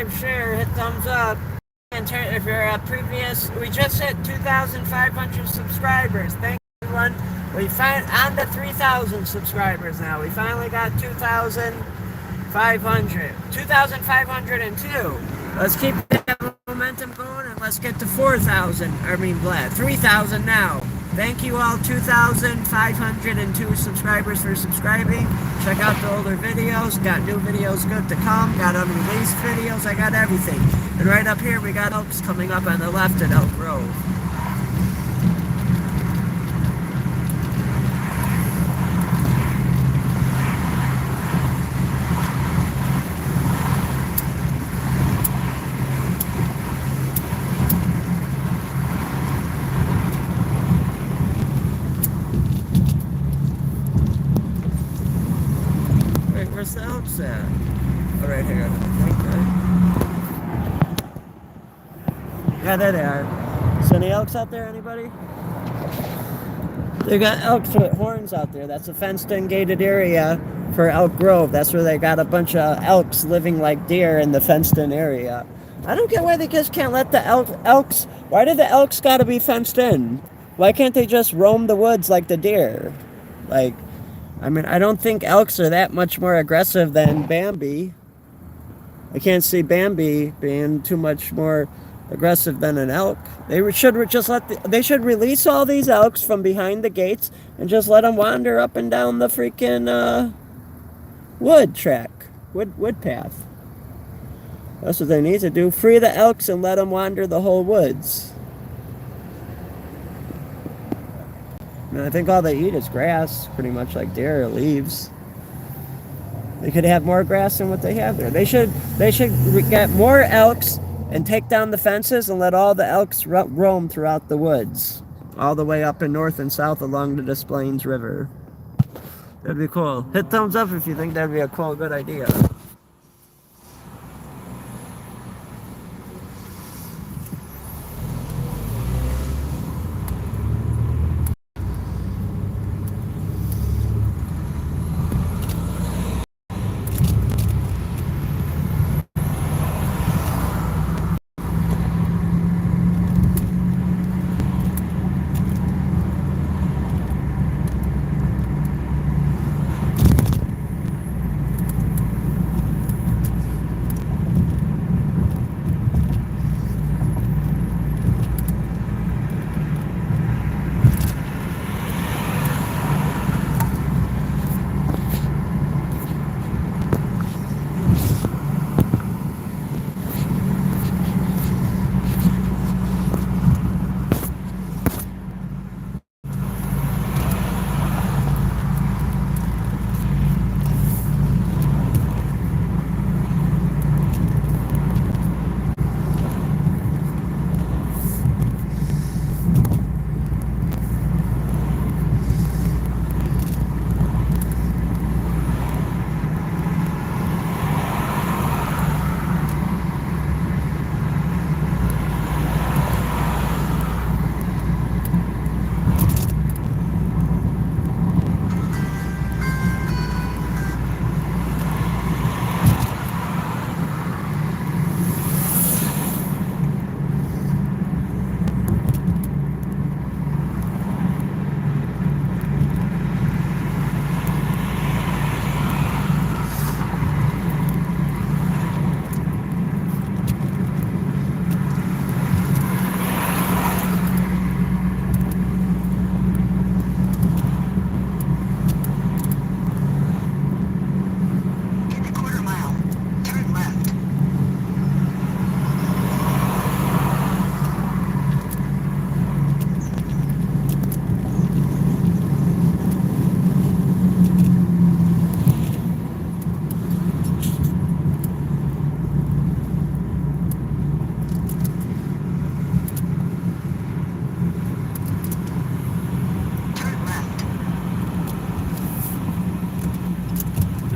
subscribe, share, hit thumbs up. And turn, if you're a previous, we just hit 2,500 subscribers. Thank you, everyone. We on to 3,000 subscribers now. We finally got 2,500. 2,502. Let's keep that momentum going and let's get to 4,000. 3,000 now. Thank you all, 2,502 subscribers for subscribing. Check out the older videos. Got new videos good to come. Got unreleased videos. I got everything. And right up here, we got Elks coming up on the left at Elk Grove. Where's the Elks at? Oh, right here. Yeah, there they are. So any Elks out there, anybody? They got Elks with horns out there. That's a fenced-in gated area for Elk Grove. That's where they got a bunch of Elks living like deer in the fenced-in area. I don't get why they just can't let the Elks... Why do the Elks gotta be fenced in? Why can't they just roam the woods like the deer? I don't think Elks are that much more aggressive than Bambi. I can't see Bambi being too much more aggressive than an elk. They should just they should release all these Elks from behind the gates and just let them wander up and down the freaking wood path. That's what they need to do. Free the Elks and let them wander the whole woods. I think all they eat is grass, pretty much like deer or leaves. They could have more grass than what they have there. They should get more Elks and take down the fences and let all the Elks roam throughout the woods, all the way up in north and south along the Des Plaines River. That'd be cool. Hit thumbs up if you think that'd be a cool, good idea.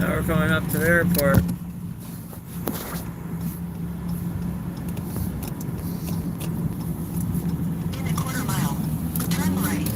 Now we're going up to the airport. In a quarter mile, turn right.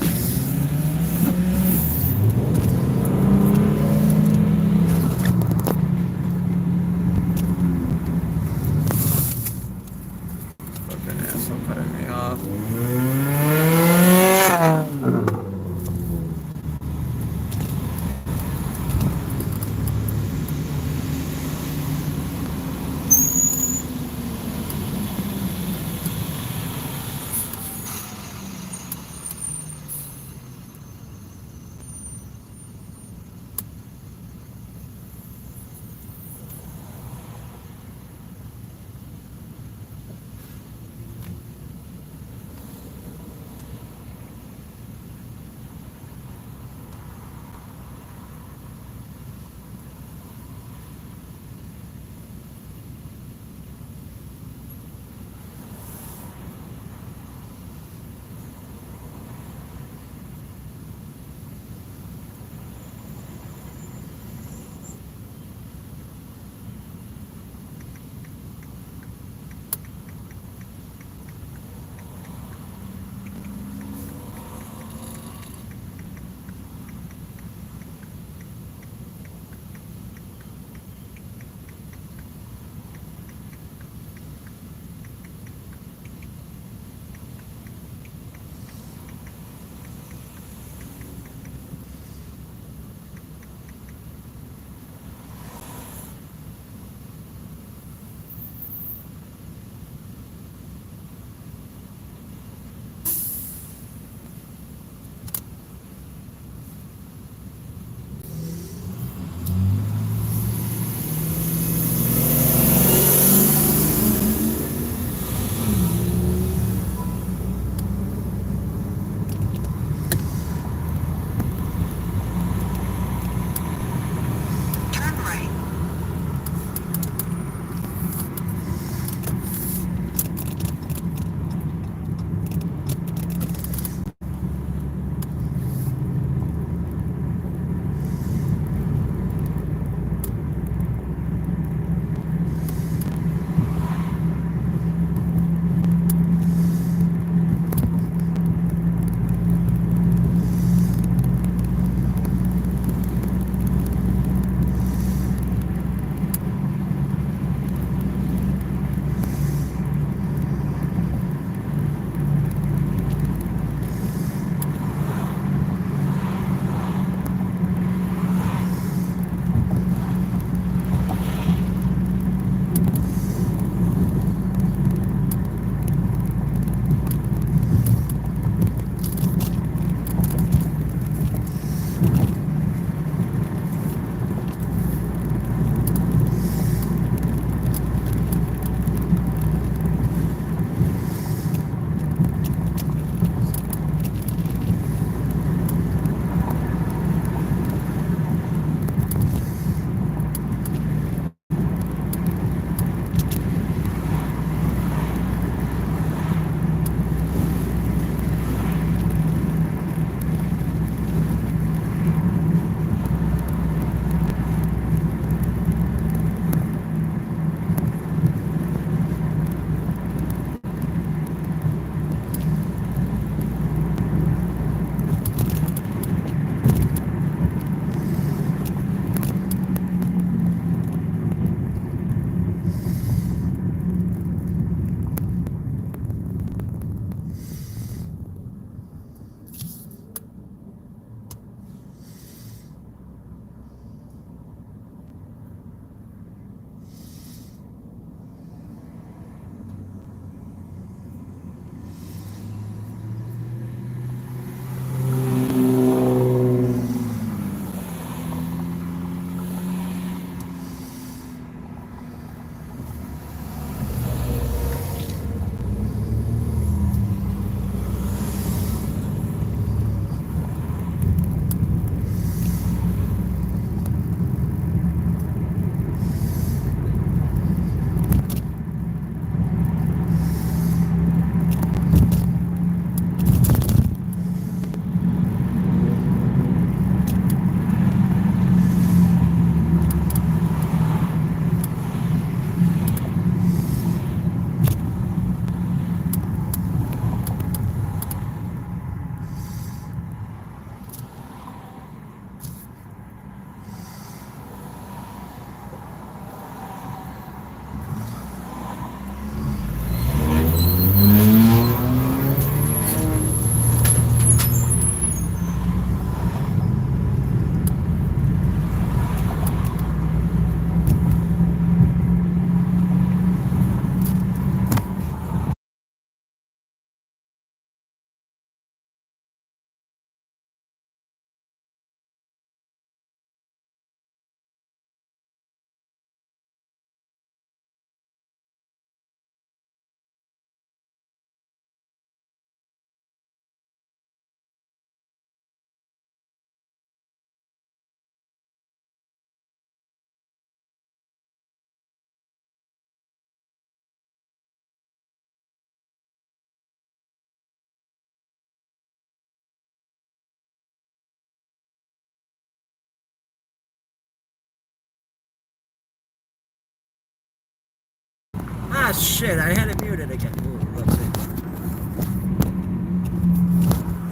Ah, shit, I had it muted again. Ooh, let's see.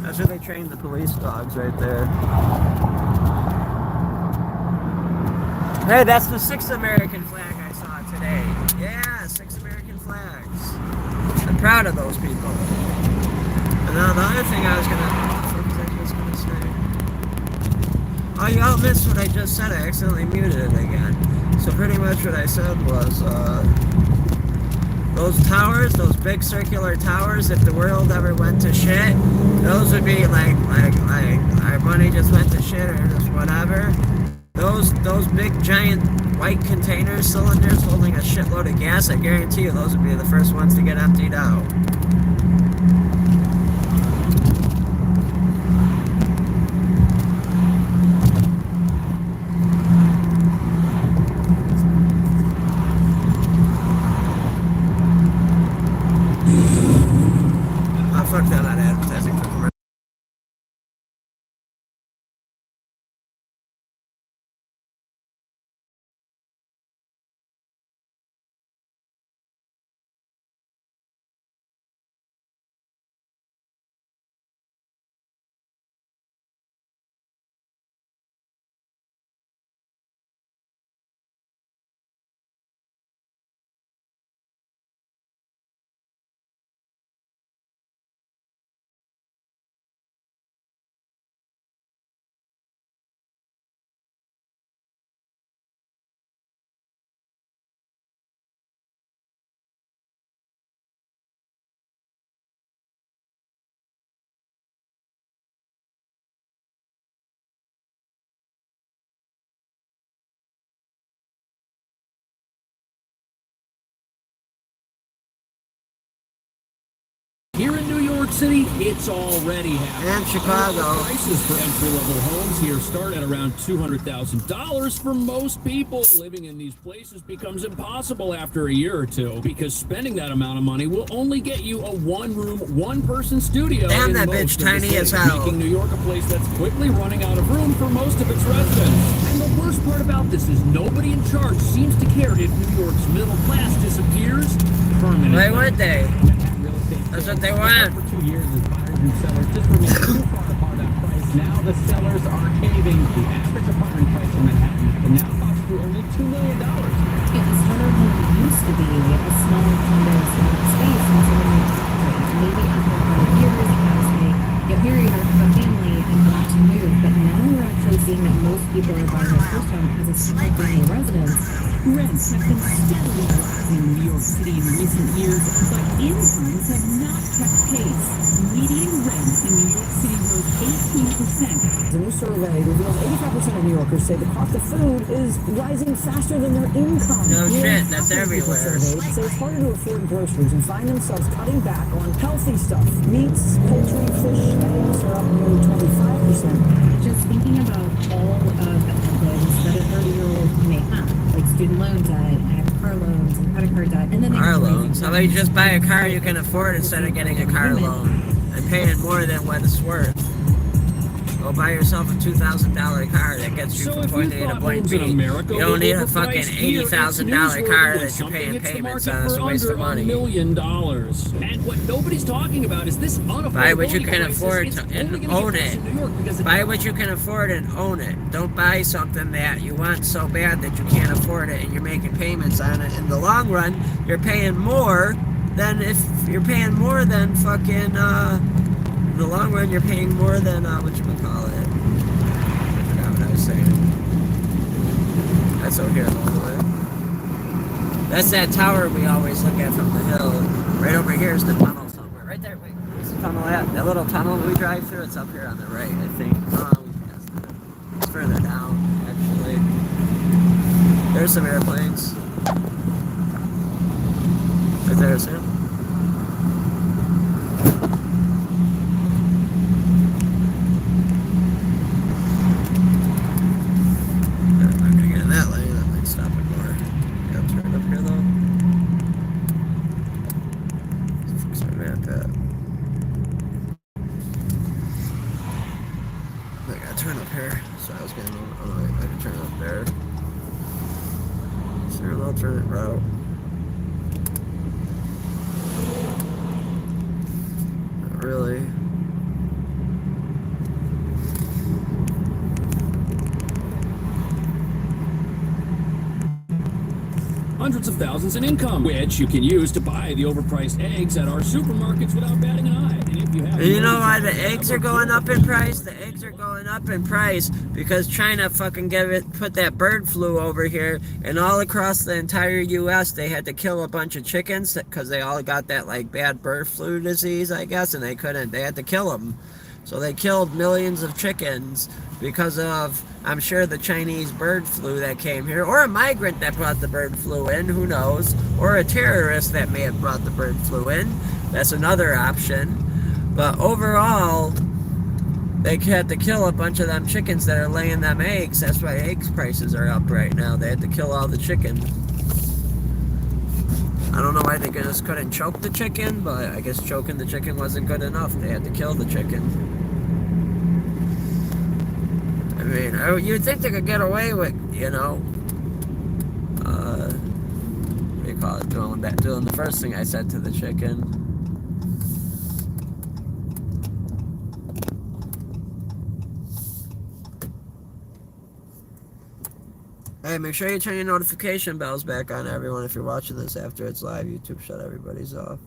That's where they train the police dogs right there. Hey, that's the 6th American flag I saw today. Yeah, 6 American flags. I'm proud of those people. And now the other thing I was gonna say. Oh, y'all missed what I just said. I accidentally muted it again. So pretty much what I said was, those towers, those big circular towers, if the world ever went to shit, those would be like our money just went to shit or just whatever. Those big giant white container cylinders holding a shitload of gas, I guarantee you those would be the first ones to get emptied out. Fuck that, not advertising for commercial. Here in New York City, it's already happening. And Chicago. Prices for entry-level homes here start at around $200,000 for most people. Living in these places becomes impossible after a year or two because spending that amount of money will only get you a one-room, one-person studio. Damn, in that most bitch of the tiny city, as hell. making New York a place that's quickly running out of room for most of its residents. And the worst part about this is nobody in charge seems to care if New York's middle class disappears permanently. Why would they? That's what they want. For 2 years as buyers and sellers just remain too far apart on price. Now the sellers are caving. The average apartment price in Manhattan can now cost you only $2 million. It was sort of what it used to be, a small condo, small space, and sort of maybe after 5 years, you gotta say, yeah, here you are, a family, and want to move. But now we're actually seeing that most people are buying their first home as a single family residence. Rents have been steadily rising in New York City in recent years, but incomes have not kept pace. Median rents in New York City rose 18%. A new survey reveals 85% of New Yorkers say the cost of food is rising faster than their income. No Nearly shit, half that's of people everywhere. surveyed say it's harder to afford groceries and find themselves cutting back on healthy stuff. Meats, poultry, fish, eggs are up nearly 25%. Just thinking about all of the items that a 30-year-old may have, like student loan debt and car loans and credit card debt, and then they Car have loans. How about you just buy a car you can afford instead of getting a car Women. loan and paying more than what it's worth? Go buy yourself a $2,000 car that gets you So from if point you A to thought point homes B. in America You don't were need a overpriced fucking here, it's $80,000 newsworthy car when that you're something paying hits the payments market on. It's a for waste of under money. $1 million. And what nobody's talking about is this unaffordability Buy what you can crisis afford is to- only and gonna get own worse it. in New York because it- Buy what you can afford and own it. Don't buy something that you want so bad that you can't afford it and you're making payments on it. In the long run, you're paying more than if you're paying more than fucking, in the long run, you're paying more than, whatchamacallit. I forgot what I was saying. That's over here, by the way. That's that tower we always look at from the hill. Right over here is the tunnel somewhere. Right there, wait. Where's the tunnel at? That little tunnel we drive through, it's up here on the right, I think. We passed it. It's further down, actually. There's some airplanes. Right there, Sam. I'm to get in that lane, that might stop it more. Yeah, it's right up here though. Fix my map at. I gotta turn up here. So I was getting I can turn up there. Is there an alternate route? hundreds of thousands in income, which you can use to buy the overpriced eggs at our supermarkets without batting an eye. And if you have And you know why the eggs are going up in price? The eggs are going up in price because China fucking put that bird flu over here, and all across the entire U.S. they had to kill a bunch of chickens because they all got that like bad bird flu disease, I guess, and they had to kill them. So they killed millions of chickens because of, I'm sure, the Chinese bird flu that came here, or a migrant that brought the bird flu in, who knows, or a terrorist that may have brought the bird flu in. That's another option. But overall, they had to kill a bunch of them chickens that are laying them eggs. That's why eggs prices are up right now. They had to kill all the chickens. I don't know why they just couldn't choke the chicken, but I guess choking the chicken wasn't good enough. They had to kill the chicken. I mean, you'd think they could get away with, you know, what do you call it, doing the first thing I said to the chicken. Hey, make sure you turn your notification bells back on, everyone, if you're watching this after it's live. YouTube shut everybody's off.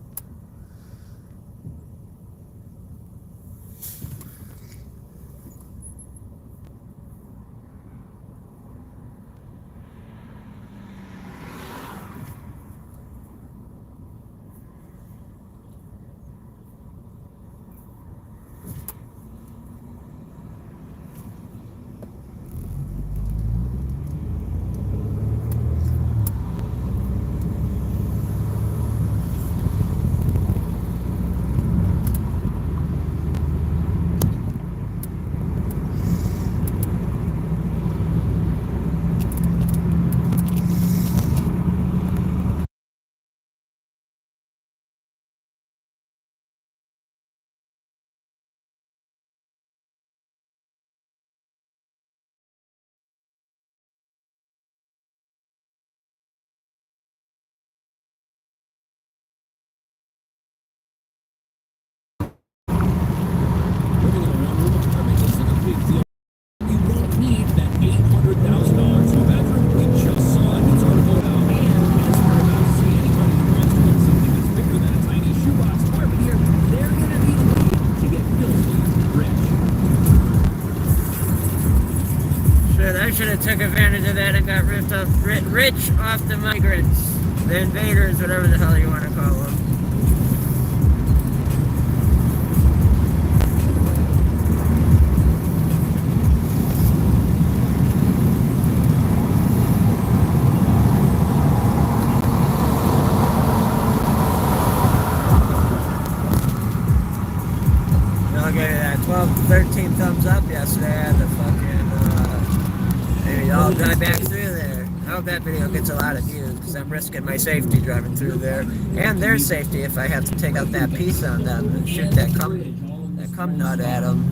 Should have took advantage of that and got rich off the migrants, the invaders, whatever the hell you want to call them. I'll give you that 13 thumbs up yesterday. I had the fucking maybe I'll drive back through there. I hope that video gets a lot of views because I'm risking my safety driving through there, and their safety if I have to take out that piece on them and shoot that cum nut at them.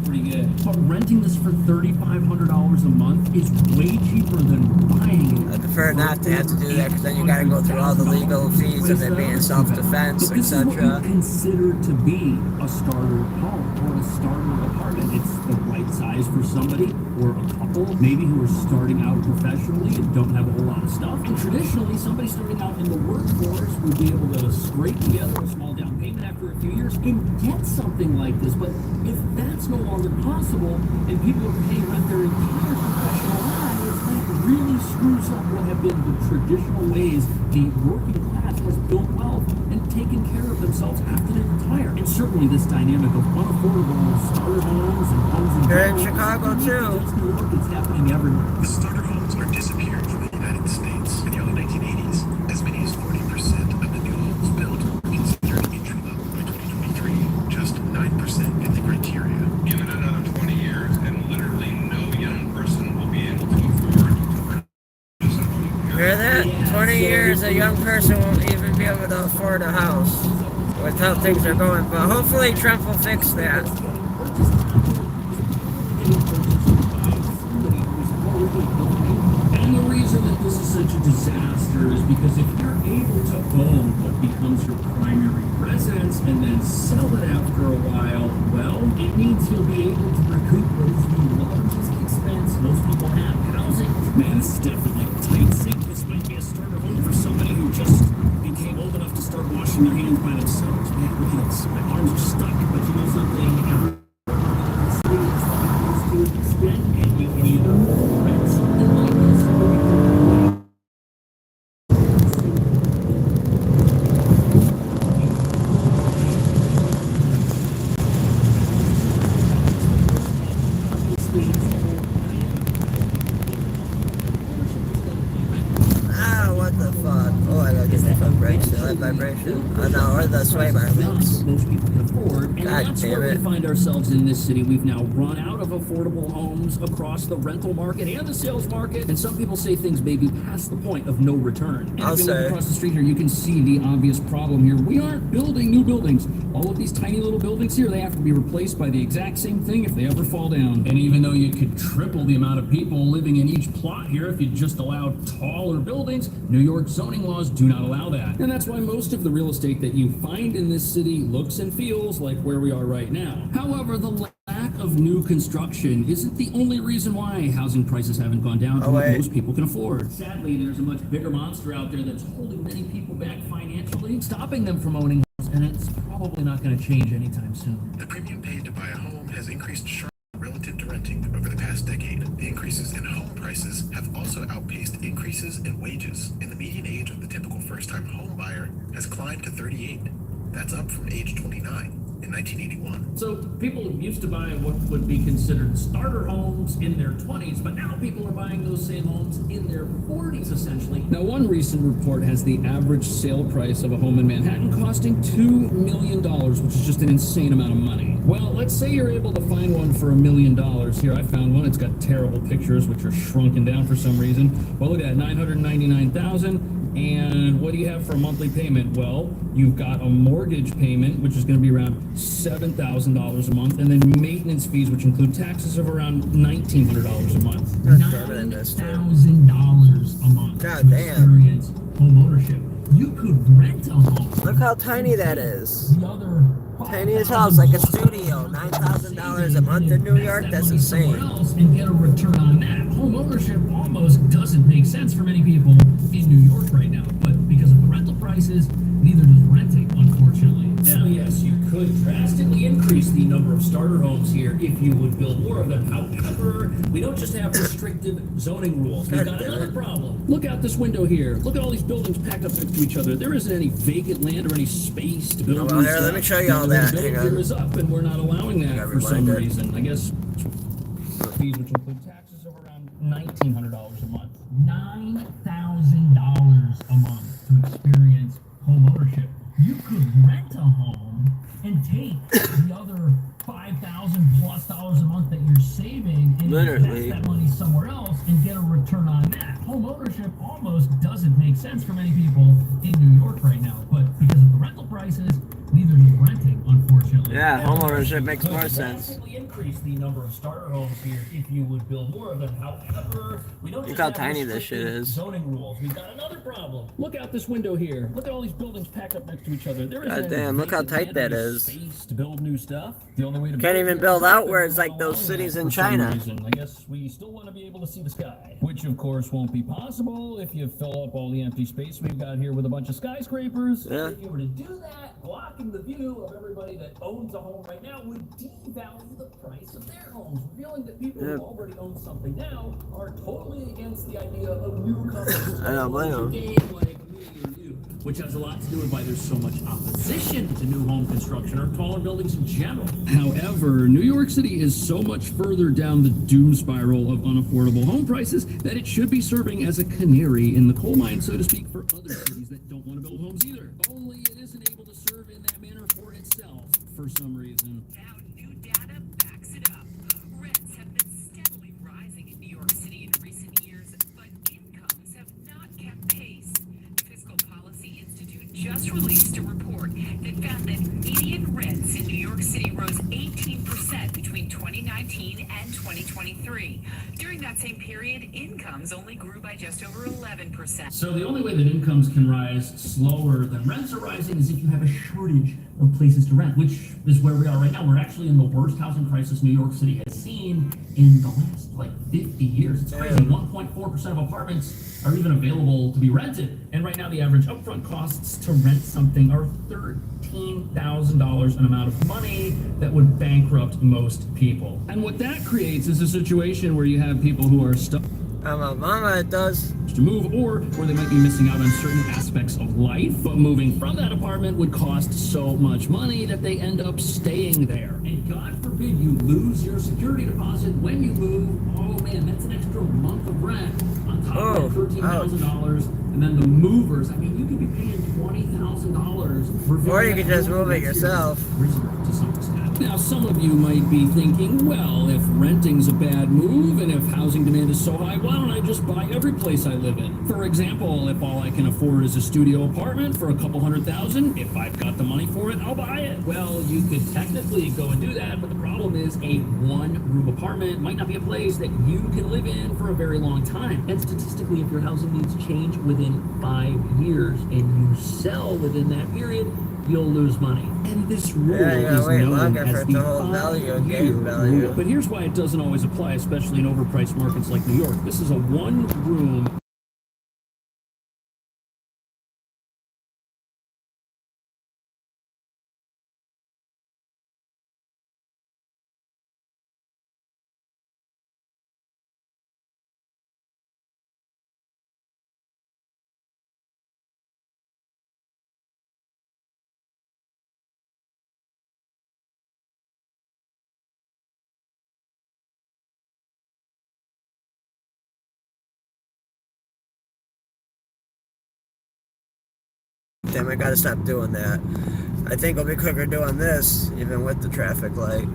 Pretty good. But renting this for $3,500 a month is way cheaper than buying it. I prefer not to have to do that because then you got to go through all the legal fees of it being self-defense, But this is what etc. we consider to be a starter home or a starter apartment. It's the right size for somebody or a couple, maybe who are starting out professionally and don't have a whole lot of stuff. And traditionally, somebody starting out in the workforce would be able to scrape together a small down payment after a few years and get something like this. But if that's no longer possible and people are paying rent their entire professional lives, that really screws up what have been the traditional ways the working class has built wealth and taken care of themselves after they retire. And certainly this dynamic of unaffordable starter homes and homes in They're in Chicago too. That's New York. It's happening everywhere. The starter homes are disappearing from the United States. In the early 1980s, as many as 40% of the new homes built were considered entry level. By 2023, just 9% fit the criteria. Give it another 20 years, and literally no young person will be able to afford a home. Hear that? 20 years, a young person won't even be able to afford a house with how things are going. But hopefully Trump will fix that. And the reason that this is such a disaster is because if you're able to own what becomes your primary residence and then sell it after a while, well, it means you'll be able to recoup what is the largest expense most people have, housing. Man, it's definitely a tight sink. This might be a starter home washing their hands by themselves. Man, look at this. My arms are stuck. But you know something? Everyone in the city is like this to extend, and you can either rent something like this or you can Ah, what the fuck? Oh, I gotta get the vibration. That vibration. Oh no, or the sway bar links. most people can afford, and God that's damn where it. we find ourselves in this city. We've now run out of affordable homes across the rental market and the sales market, and some people say things may be past the point of no return. And I'll if you look say. across the street here, you can see the obvious problem here. We aren't building new buildings. All of these tiny little buildings here, they have to be replaced by the exact same thing if they ever fall down. And even though you could triple the amount of people living in each plot here if you just allowed taller buildings, New York zoning laws do not allow that. And that's why most of the real estate that you find in this city looks and feels like where we are right now. However, the lack of new construction isn't the only reason why housing prices haven't gone down to what wait. most people can afford. Sadly, there's a much bigger monster out there that's holding many people back financially, stopping them from owning homes, and it's probably not going to change anytime soon. The premium paid to buy a home has increased sharply relative to renting over the past decade. The increases in home prices have also outpaced increases in wages, and the median age of the typical first-time home buyer has climbed to 38. That's up from age 29 in 1981. So people used to buy what would be considered starter homes in their 20s, but now people are buying those same homes in their 40s, essentially. Now, one recent report has the average sale price of a home in Manhattan costing $2 million, which is just an insane amount of money. Well, let's say you're able to find one for $1 million. Here, I found one. It's got terrible pictures, which are shrunken down for some reason. Well, look at that, $999,000. And what do you have for a monthly payment? Well, you've got a mortgage payment, which is going to be around $7,000 a month, and then maintenance fees, which include taxes of around $1,900 a month. God damn it, I missed it. $9,000 a month God to damn. experience home ownership. You could rent a home. Look how tiny that is. The other Tiniest house, like a studio. $9,000 a month in New York? That's insane. else and get a return on that. Home ownership almost doesn't make sense for many people in New York right now, but because of the rental prices, neither does renting, unfortunately. Now, yes, you could drastically increase the number of starter homes here if you would build more of them. However, we don't just have restrictive zoning rules. We've got another problem. Look out this window here. Look at all these buildings packed up next to each other. There isn't any vacant land or any space to build. Oh, well, new here, let stuff. me show you all that. Hang on. Here is up, and we're not allowing that Gotta for some rewind it. reason. I guess fees, which include taxes of around $1,900 a month. $9,000 a month to experience home ownership. You could rent a home and take the other $5,000+ a month that you're saving and Literally. invest that money somewhere else and get a return on that. Home ownership almost doesn't make sense for many people in New York right now, but because of the rental prices, neither does renting, unfortunately. Yeah, home ownership makes more sense. Drastically increase the number of starter homes here if you would build more of them. However, we don't Look just how have tiny this shit restricted is. zoning rules. We've got another problem. Look out this window here. Look at all these buildings packed up next to each other. There isn't God any damn, look how vacant tight land or that is. space to build new stuff. The only way to Can't even it build is out if where we're it's like not those allowing cities that in for some China. reason. I guess we still want to be able to see the sky, which of course won't be possible if you fill up all the empty space we've got here with a bunch of skyscrapers. Yeah. If you were to do that, blocking the view of everybody that owns a home right now would devalue the price of their homes, revealing that people Yeah. who already own something now are totally against the idea of newcomers. I don't blame 'em. Like me or you, which has a lot to do with why there's so much opposition to new home construction or taller buildings in general. However, New York City is so much further down the doom spiral of unaffordable home prices that it should be serving as a canary in the coal mine, so to speak, for other cities that don't want to build homes either. Only it isn't able to serve in that manner for itself for some reason. Now, new data backs it up. Rents have been steadily rising in New York City in recent years, but incomes have not kept pace. The Fiscal Policy Institute just released a report that found that median rents in New York City rose 18% between 2019 and 2023. During that same period, incomes only grew by just over 11%. So the only way that incomes can rise slower than rents are rising is if you have a shortage of places to rent, which is where we are right now. We're actually in the worst housing crisis New York City has seen in the last, 50 years. It's crazy. 1.4% of apartments are even available to be rented. And right now, the average upfront costs to rent something are $13,000, an amount of money that would bankrupt most people. And what that creates is a situation where you have people who are stuck Mama, it does. to move, or where they might be missing out on certain aspects of life, but moving from that apartment would cost so much money that they end up staying there. And God forbid you lose your security deposit when you move. Oh man, that's an extra month of rent on top of that $13,000. And then the movers, I mean, you could be paying $20,000 Or you could just move it yourself. To some extent. Now, some of you might be thinking, well, if renting's a bad move and if housing demand is so high, why don't I just buy every place I live in? For example, if all I can afford is a studio apartment for a couple $100,000, if I've got the money for it, I'll buy it. Well, you could technically go and do that, but the problem is a one-room apartment might not be a place that you can live in for a very long time. And statistically, if your housing needs change within 5 years and you sell within that period, you'll lose money. And this rule is wait known longer as for it the to hold value and gain 5-year value. rule. But here's why it doesn't always apply, especially in overpriced markets like New York. This is a one-room Damn, I gotta stop doing that. I think it'll be quicker doing this, even with the traffic light.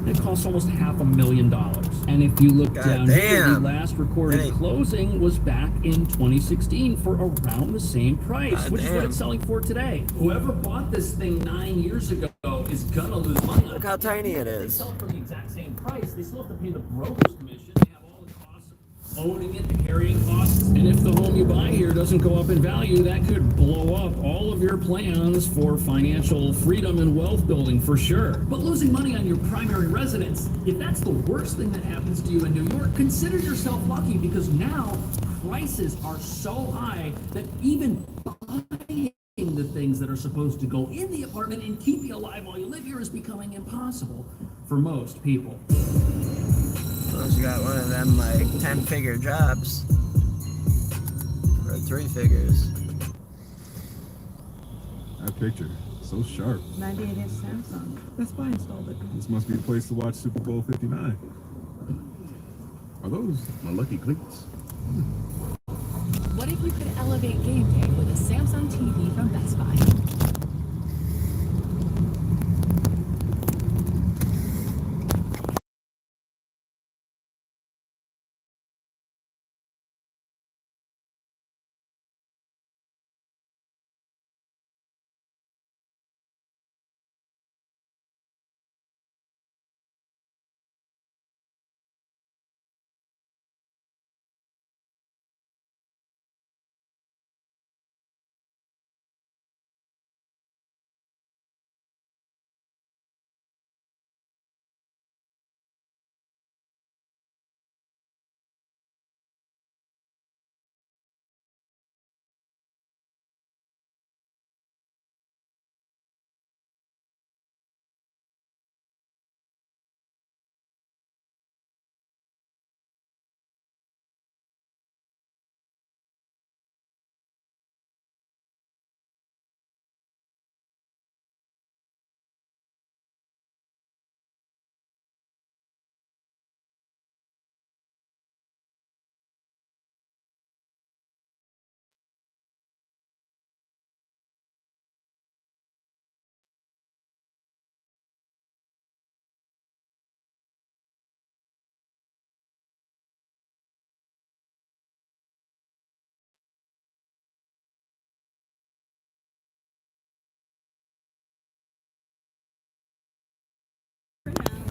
It costs almost $500,000. And if you look down here, the last recorded closing was back in 2016 for around the same price, which is what it's selling for today. Whoever bought this thing 9 years ago is gonna lose money. Look how tiny it They is. sell it for the exact same price. They still have to pay the broker's commission. They have all the costs of owning it, the carrying costs. And if the home you buy here doesn't go up in value, that could blow up all of your plans for financial freedom and wealth building for sure. But losing money on your primary residence, if that's the worst thing that happens to you in New York, consider yourself lucky, because now prices are so high that even buying the things that are supposed to go in the apartment and keep you alive while you live here is becoming impossible for most people. Unless you got one of them, like, 10-figure jobs. Or 3 figures. That picture, so sharp. 98-inch Samsung. That's why I installed it. This must be a place to watch Super Bowl 59. Are those my lucky cleats? What if you could elevate game day with a Samsung TV from Best Buy?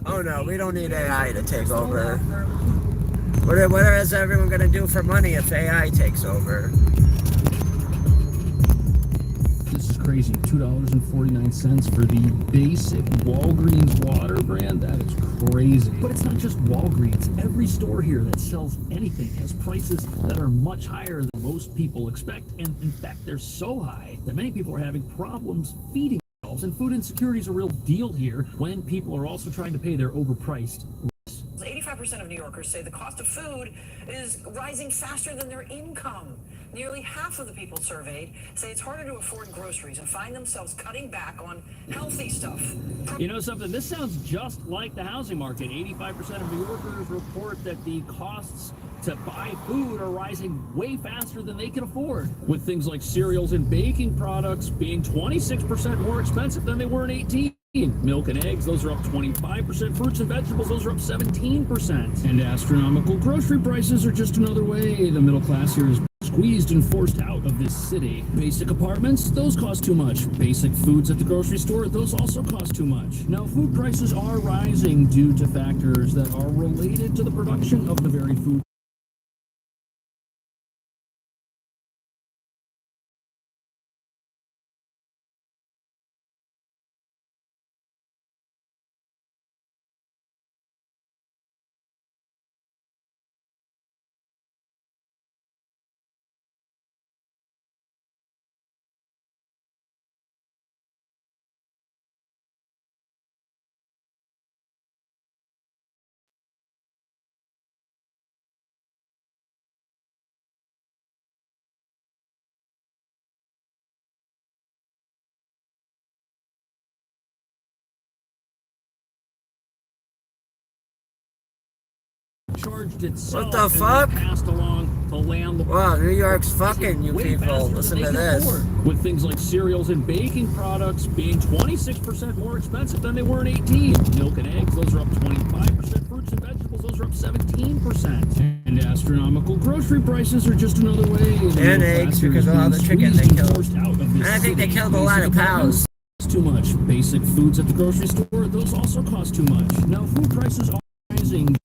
Oh no, we don't need AI to take over. What is everyone gonna do for money if AI takes over? This is crazy. $2.49 for the basic Walgreens water brand. That is crazy. But it's not just Walgreens. Every store here that sells anything has prices that are much higher than most people expect. And in fact, they're so high that many people are having problems feeding themselves. And food insecurity is a real deal here when people are also trying to pay their overpriced. 85% of New Yorkers say the cost of food is rising faster than their income. Nearly half of the people surveyed say it's harder to afford groceries and find themselves cutting back on healthy stuff. You know something? This sounds just like the housing market. 85% of New Yorkers report that the costs to buy food are rising way faster than they can afford, with things like cereals and baking products being 26% more expensive than they were in 18. Milk and eggs, those are up 25%. Fruits and vegetables, those are up 17%. And astronomical grocery prices are just another way the middle class here is squeezed and forced out of this city. Basic apartments, those cost too much. Basic foods at the grocery store, those also cost too much. Now, food prices are rising due to factors that are related to the production of the very food charged itself. What the fuck? And passed along the landlord. Wow, New York's fucking you Way people. faster than Listen they to can this. afford, with things like cereals and baking products being 26% more expensive than they were in 18. Milk and eggs, those are up 25%. Fruits and vegetables, those are up 17%. And astronomical grocery prices are just another way. And eggs, because of all the chicken they killed. And I think they killed a lot of cows. Too much. Basic foods at the grocery store, those also cost too much. Now, food prices are rising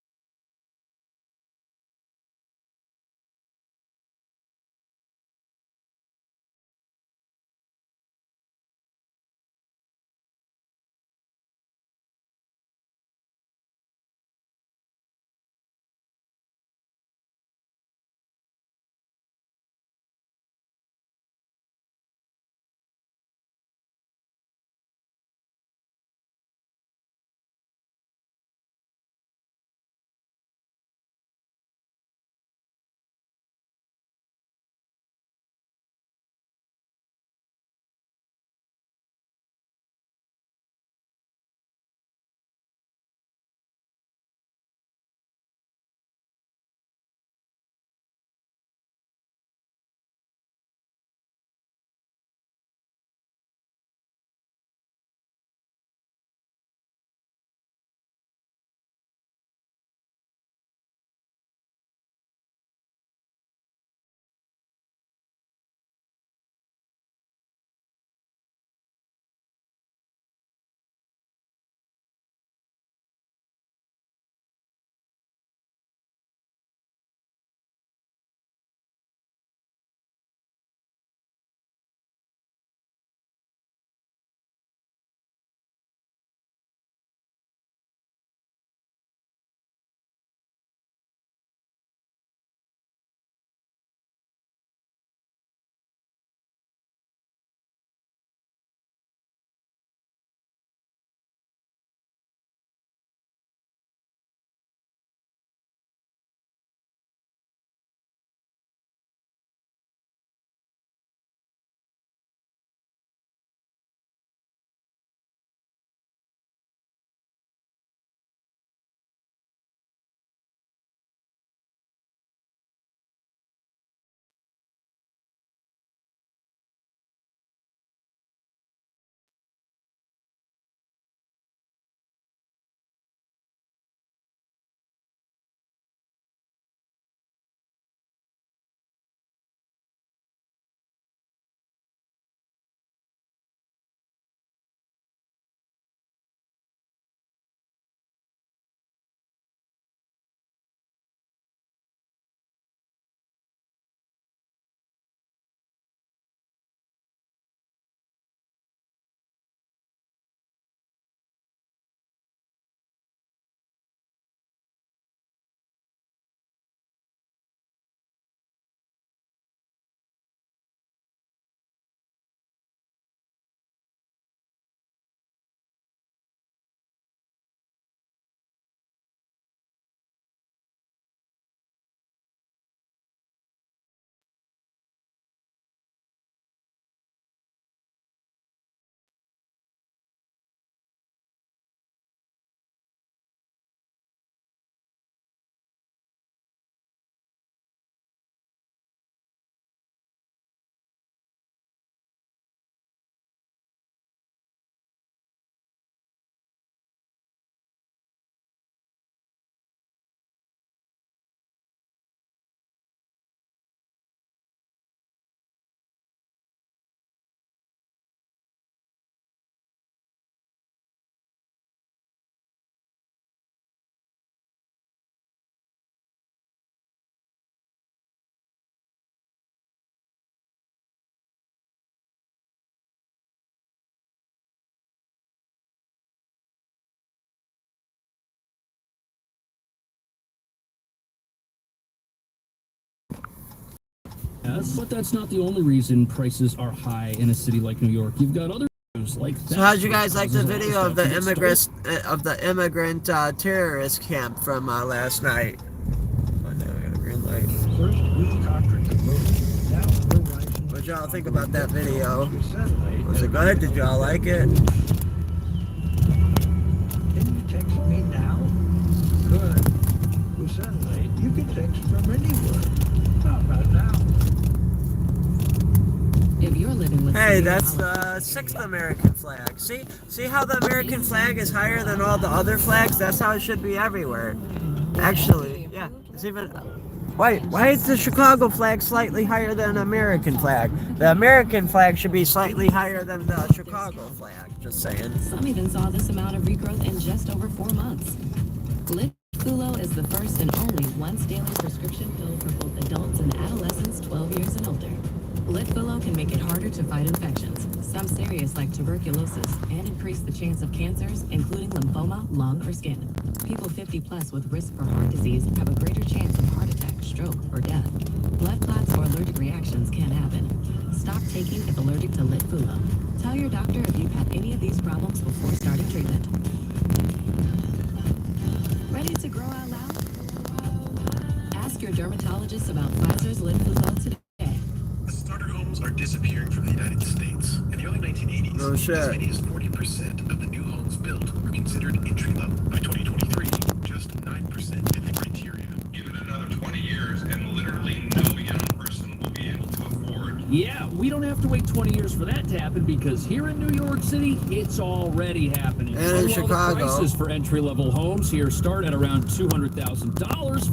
Yes, but that's not the only reason prices are high in a city like New York. You've got other issues like that. So how'd you guys like the video of the immigrant terrorist camp from last night? Oh, now I got a green light. What y'all think about that video? Was it good? Did y'all like it? Can you text me now? Good. Well, suddenly, you can text from anywhere. How about now? If you're living with Hey, that's the 6th American flag. See how the American flag is higher than all the other flags? That's how it should be everywhere. Actually, yeah. It's even. Why is the Chicago flag slightly higher than the American flag? The American flag should be slightly higher than the Chicago flag. Just saying. Some even saw this amount of regrowth in just over 4 months. Litfulo is the first and only once daily prescription pill for both adults and adolescents 12 years and older. Litfulo can make it harder to fight infections, some serious like tuberculosis, and increase the chance of cancers, including lymphoma, lung, or skin. People 50 plus with risk for heart disease have a greater chance of heart attack, stroke, or death. Blood clots or allergic reactions can happen. Stop taking if allergic to Litfulo. Tell your doctor if you've had any of these problems before starting treatment. Ready to grow out loud? Ask your dermatologist about Pfizer's Litfulo today. Starter homes are disappearing from the United States. In the early 1980s, No shit. as many as 40% of the new homes built were considered entry level. By 2023, just 9% fit the criteria. Give it another 20 years and literally no young person will be able to afford. Yeah, we don't have to wait 20 years for that to happen because here in New York City, it's already happening. And in While the Chicago. prices for entry-level homes here start at around $200,000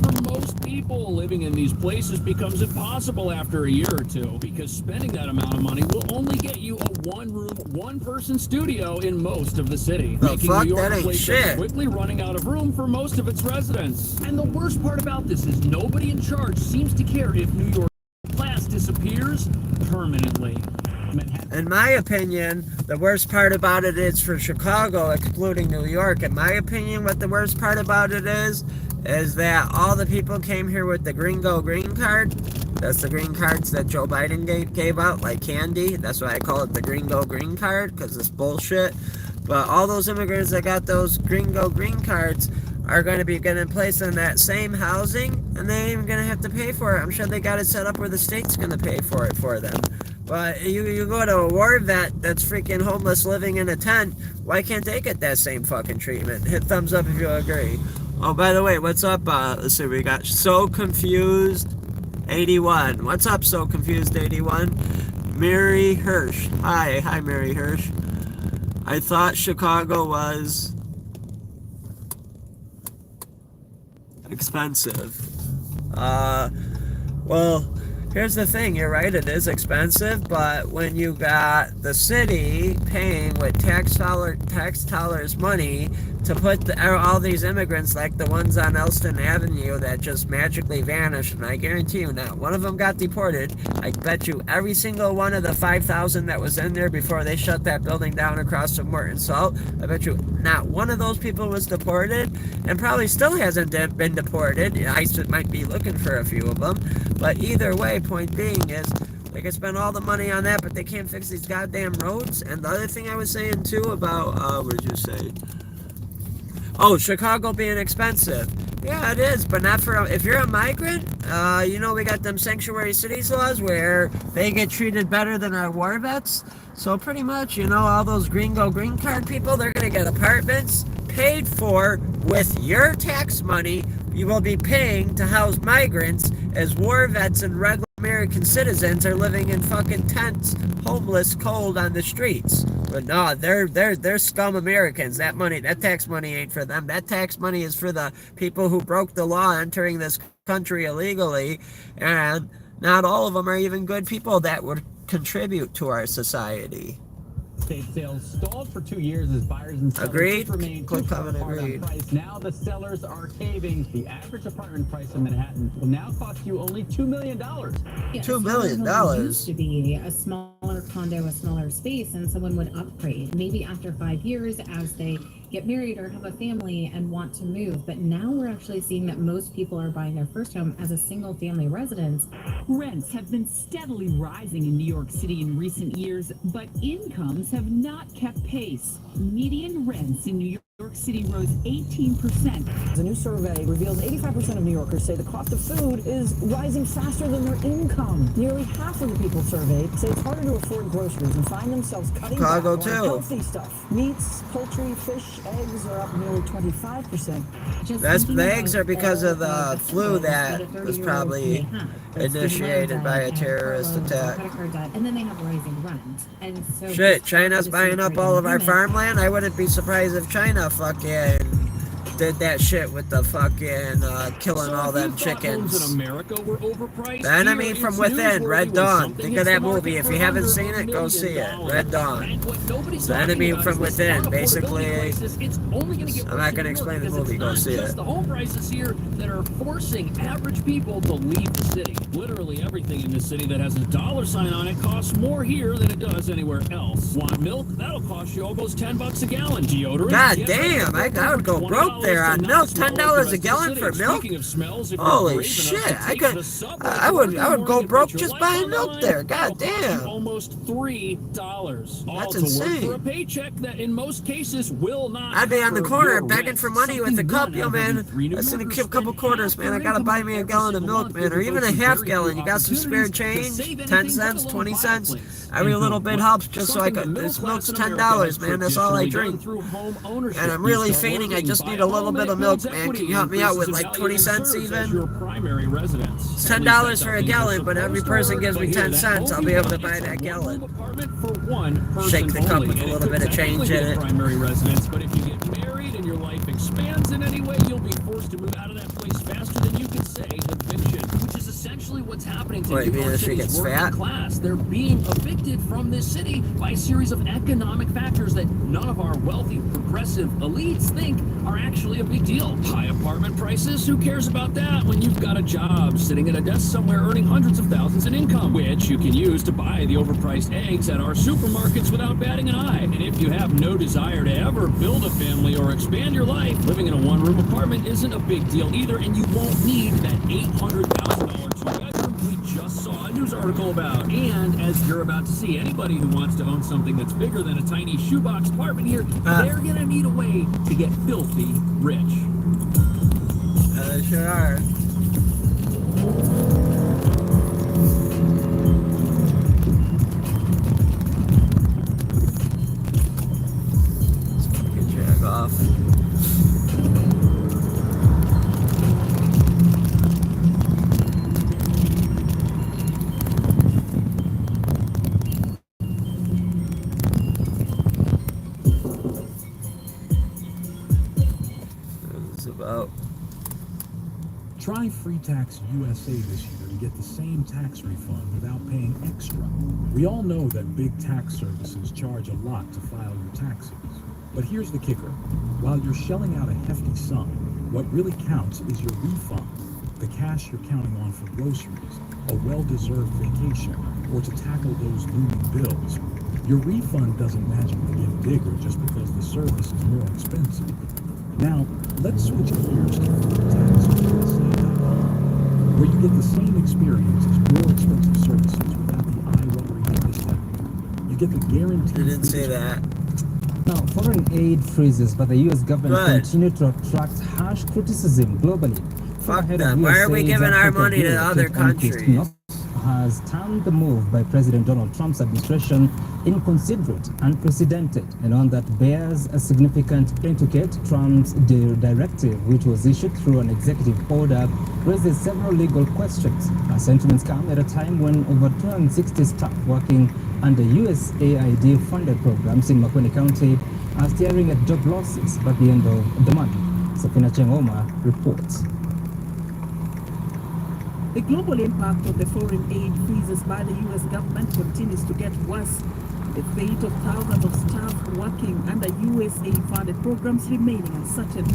for most people. Living in these places becomes impossible after a year or two because spending that amount of money will only get you a one-room, one-person studio in most of the city, The making fuck? New York That a ain't place shit. that's quickly running out of room for most of its residents. And the worst part about this is nobody in charge seems to care if New York class disappears permanently. Manhattan. In my opinion, the worst part about it is for Chicago, excluding New York. In my opinion, what the worst part about it is that all the people came here with the Gringo green card. That's the green cards that Joe Biden gave out like candy. That's why I call it the Gringo green card, because it's bullshit. But all those immigrants that got those Gringo green cards are going to be getting placed in that same housing, and they ain't even going to have to pay for it. I'm sure they got it set up where the state's going to pay for it for them. But you go to a war vet that's freaking homeless living in a tent, why can't they get that same fucking treatment? Hit thumbs up if you agree. Oh, by the way, what's up? Let's see, we got So Confused 81. What's up, So Confused 81? Mary Hirsch. Hi, Mary Hirsch. I thought Chicago was expensive. Well, here's the thing, you're right, it is expensive, but when you got the city paying with tax dollars money to put all these immigrants like the ones on Elston Avenue that just magically vanished, and I guarantee you not one of them got deported. I bet you every single one of the 5,000 that was in there before they shut that building down across from Morton Salt, I bet you not one of those people was deported, and probably still hasn't been deported. ICE might be looking for a few of them, but either way, point being is they can spend all the money on that, but they can't fix these goddamn roads. And the other thing I was saying too about what did you say? Oh, Chicago being expensive. Yeah, it is, but not for if you're a migrant. We got them sanctuary cities laws where they get treated better than our war vets. So pretty much, all those Gringo green card people, they're gonna get apartments paid for with your tax money. You will be paying to house migrants as war vets and regular American citizens are living in fucking tents, homeless, cold on the streets. But no, they're scum Americans. That tax money ain't for them. That tax money is for the people who broke the law entering this country illegally, and not all of them are even good people that would contribute to our society. Estate sales stalled for 2 years as buyers and sellers Agreed. remain too Click, far comment, apart on agreed. price. Now the sellers are caving. The average apartment price in Manhattan will now cost you only $2 million. Yeah, $2 a million? smaller home used to be a smaller smaller condo, a smaller space, and someone would upgrade. Maybe after 5 years, as they get married or have a family and want to move. But now we're actually seeing that most people are buying their first home as a single family residence. Rents have been steadily rising in New York City in recent years, but incomes have not kept pace. Median rents in New York City rose 18%. A new survey reveals 85% of New Yorkers say the cost of food is rising faster than their income. Nearly half of the people surveyed say it's harder to afford groceries and find themselves cutting back on healthy stuff. Meats, poultry, fish, eggs are up nearly 25%. The eggs are because of the flu that was probably initiated by a terrorist attack. And then they have rising rent. And so Shit, China's buying up all of our farmland. I wouldn't be surprised if China fucking did that shit with the fucking killing all them chickens. In America were overpriced. The Enemy from Within, Red Dawn. Think of that movie. If you haven't seen it, go see it. Red Dawn. The Enemy from Within. Basically, I'm not gonna explain the movie. Go see it. The home prices here that are forcing average people to leave the city. Literally everything in this city that has a dollar sign on it costs more here than it does anywhere else. Want milk? That'll cost you almost $10 a gallon. Deodorant? God damn, I would go broke there on milk. $10 a gallon for milk? Holy shit! I would go broke just buying milk there. God damn. Almost $3. That's insane. For a paycheck that in most cases will not. I'd be on the corner begging for money with a cup, yo man. I send a couple quarters, man. I gotta buy me a gallon of milk, man, or even a half gallon. You got some spare change? 10 cents, 20 cents. Every little bit helps, just so I could. This milk's $10, man. That's all I drink. And I'm really fainting. I just need a little bit of milk, man. Can you help me out with like 20 cents even? It's $10 for a gallon, but every person gives me 10 cents. I'll be able to buy that gallon. Shake the cup with a little bit of change in it. Primary residence, but if you get married and your life expands in any way, you'll be forced to move out of that place faster than you can say eviction, which is essentially what's happening to New York City's working class. They're being evicted from this city by a series of economic factors that none of our wealthy, progressive elites think are actually a big deal. High apartment prices, who cares about that when you've got a job sitting at a desk somewhere earning hundreds of thousands in income, which you can use to buy the overpriced eggs at our supermarkets without batting an eye. And if you have no desire to ever build a family or expand your life, living in a one-room apartment isn't a big deal either, and you won't need that $800,000 two-bedroom we just saw a news article about. And as you're about to see, anybody who wants to own something that's bigger than a tiny shoebox apartment here, they're gonna need a way to get filthy rich. They sure are. Let's fucking drag off. About. Try Free Tax USA this year to get the same tax refund without paying extra. We all know that big tax services charge a lot to file your taxes. But here's the kicker. While you're shelling out a hefty sum, what really counts is your refund, the cash you're counting on for groceries, a well-deserved vacation, or to tackle those looming bills. Your refund doesn't magically get bigger just because the service is more expensive. Now, let's switch gears to FreeTaxUSA.com, where you get the same experience as more expensive services without the eye-watering price tag. You get the guaranteed... You didn't say that. Now, foreign aid freezes by the U.S. government continue to attract harsh criticism globally. Fuck them. Why are we giving our money to other countries? Has termed the move by President Donald Trump's administration inconsiderate, unprecedented, and one that bears a significant implicate. Trump's directive, which was issued through an executive order, raises several legal questions. Our sentiments come at a time when over 260 staff working under USAID-funded programs in Macondo County are staring at job losses by the end of the month. Safina Chengoma reports. The global impact of the foreign aid freezes by the U.S. government continues to get worse. The fate of thousands of staff working under USAID-funded programs remaining uncertain.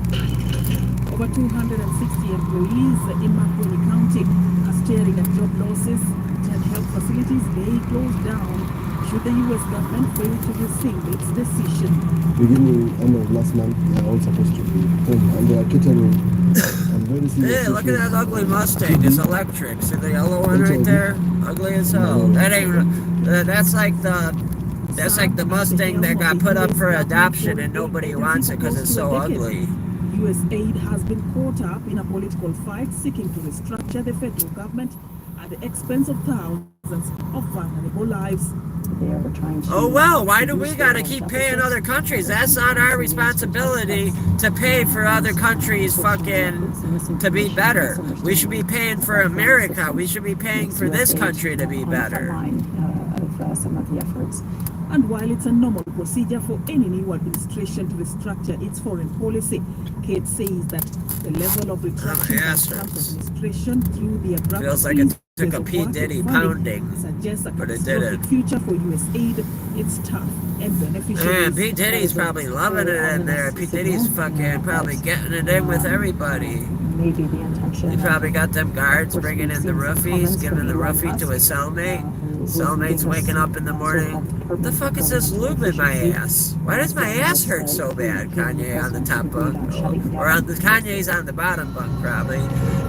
Over 260 employees in Macondo County are staring at job losses. 10 health facilities may close down should the U.S. government fail to rescind its decision. Beginning end of last month, they are all supposed to be home, and they are catering on very serious Hey, look at that issues. ugly Mustang. It's electric. See the yellow one right there? Ugly as hell. That ain't. That's like the Mustang that got put up for adoption and nobody wants it because it's so ugly. U.S. aid has been caught up in a political fight seeking to restructure the federal government at the expense of thousands of vulnerable lives. They are trying to. Oh well, why do we gotta keep paying other countries? That's not our responsibility to pay for other countries fucking to be better. We should be paying for America. We should be paying for this country to be better. Some of the efforts. And while it's a normal procedure for any new administration to restructure its foreign policy, Kate says that the level of retraction of Trump's administration through the abrupt feels like it took freeze a of P. water Diddy funding pounding, suggests a but it catastrophic didn't. future for U.S. aid. It's tough and beneficial. Man, P. Diddy's probably loving it in there. P. Diddy's fucking probably getting it in with everybody. Maybe the intention. He probably got them guards bringing in the roofies, giving the roofie to his cellmate. Cellmate's waking up in the morning. What the fuck is this lube in my ass? Why does my ass hurt so bad? Kanye on the top bunk. Or on the Kanye's on the bottom bunk, probably.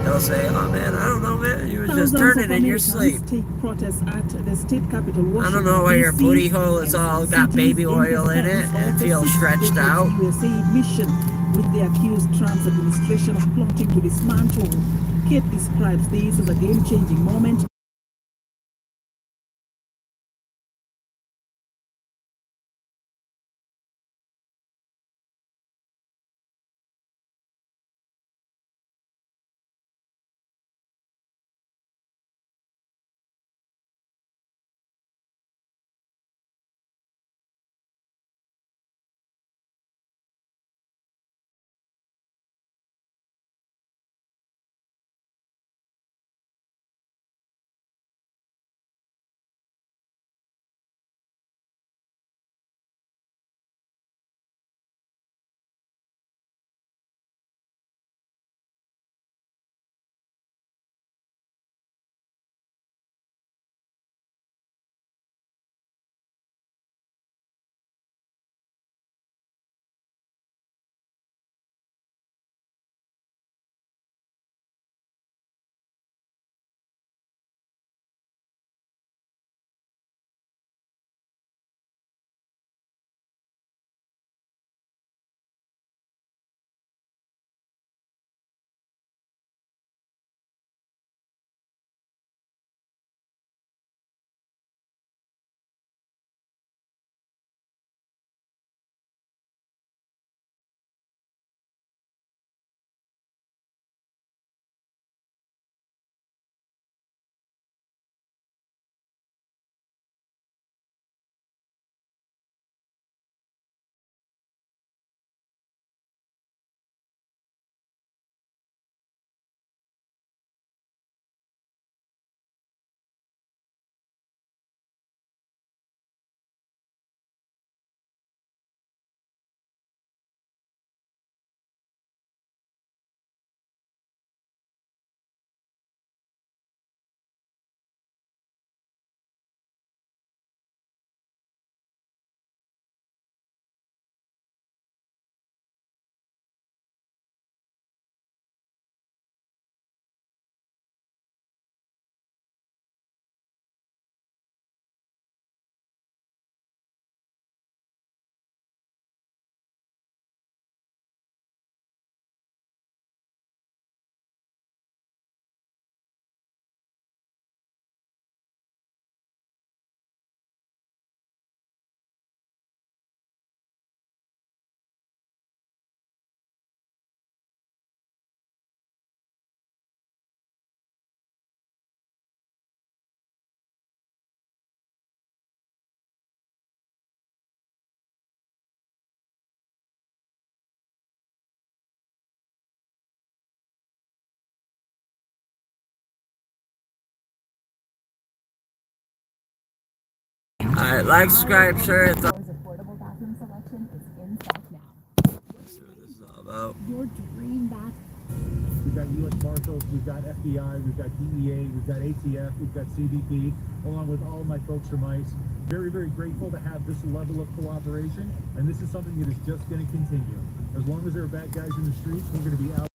They'll say, oh man, I don't know, man. You were just turning in your sleep. Take protests at the state capitol. I don't know why your booty hole is all got baby oil in it and feels stretched out. USA mission with the accused Trump's administration of plotting to dismantle. Kate describes this as a game-changing moment. Alright, like, subscribe, share, Affordable bathroom selection is in stock now. That's what this is all about. Your dream bath. we've got U.S. Marshals, we've got FBI, we've got DEA, we've got ATF, we've got CBP, along with all of my folks from ICE. Very, very grateful to have this level of cooperation, and this is something that is just going to continue. As long as there are bad guys in the streets, we're going to be out.